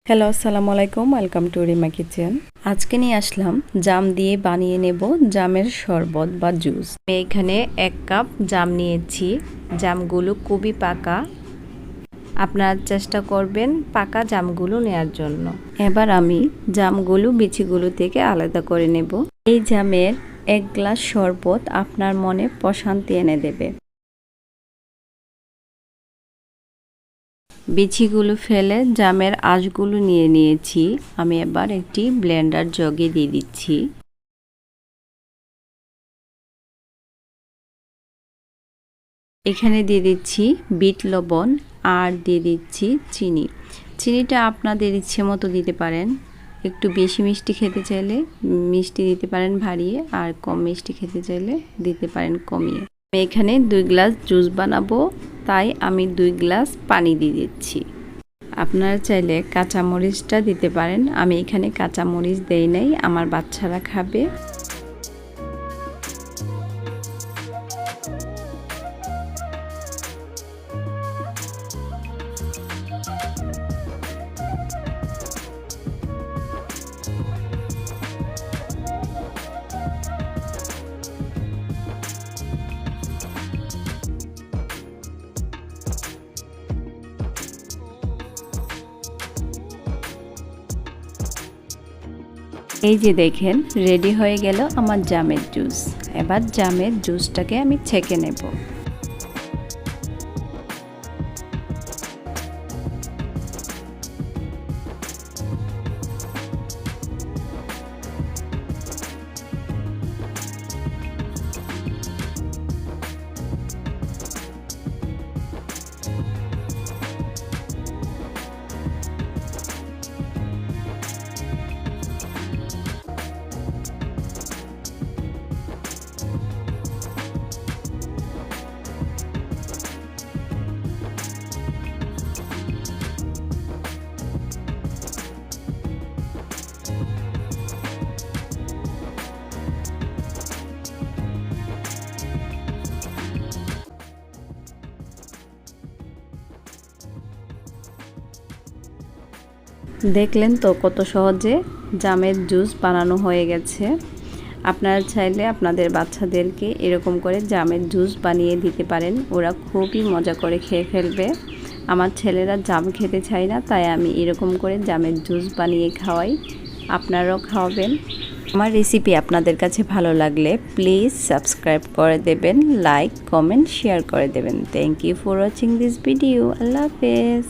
Hello, আসসালামু আলাইকুম। Welcome to Rima kitchen. আজকে নিয়ে আসলাম জাম দিয়ে বানিয়ে নেব জামের শরবত বা জুস। আমি এখানে 1 কাপ জাম নিয়েছি। জামগুলো খুবই পাকা। আপনারা চেষ্টা করবেন পাকা জামগুলো নেয়ার জন্য। এবার আমি জামগুলো বিচিগুলো থেকে আলাদা করে নেব। এই জামের 1 গ্লাস শরবত আপনার মনে প্রশান্তি এনে দেবে। বিচিগুলো ফেলে জামের আঁশগুলো নিয়ে নিয়েছি। আমি এবার একটি ব্লেন্ডার জগে দিয়ে দিচ্ছি। এখানে দিয়ে দিচ্ছি বিট লবণ আর দিয়ে দিচ্ছি চিনি। চিনিটা আপনাদের ইচ্ছে মতো দিতে পারেন। একটু বেশি মিষ্টি খেতে চাইলে মিষ্টি দিতে পারেন বাড়িয়ে, আর কম মিষ্টি খেতে চাইলে দিতে পারেন কমিয়ে। আমি এখানে 2 গ্লাস জুস বানাবো, তাই আমি 2 গ্লাস পানি দিয়ে দিচ্ছি। আপনারা চাইলে কাঁচামরিচটা দিতে পারেন। আমি এখানে কাঁচামরিচ দেই নাই, আমার বাচ্চারা খাবে। এই যে দেখেন, রেডি হয়ে গেল আমার জামের জুস। এবার জামের জুসটাকে আমি ছেঁকে নেব। দেখলেন তো কত সহজে জামের জুস বানানো হয়ে গেছে। আপনারা চাইলে আপনাদের বাচ্চাদেরকে এরকম করে জামের জুস বানিয়ে দিতে পারেন, ওরা খুবই মজা করে খেয়ে ফেলবে। আমার ছেলেরা জাম খেতে চায় না, তাই আমি এরকম করে জামের জুস বানিয়ে খাওয়াই। আপনারাও খাওয়াবেন। আমার রেসিপি আপনাদের কাছে ভালো লাগলে প্লিজ সাবস্ক্রাইব করে দেবেন, লাইক, কমেন্ট, শেয়ার করে দেবেন। Thank you for watching this video. আল্লাহ হাফেজ।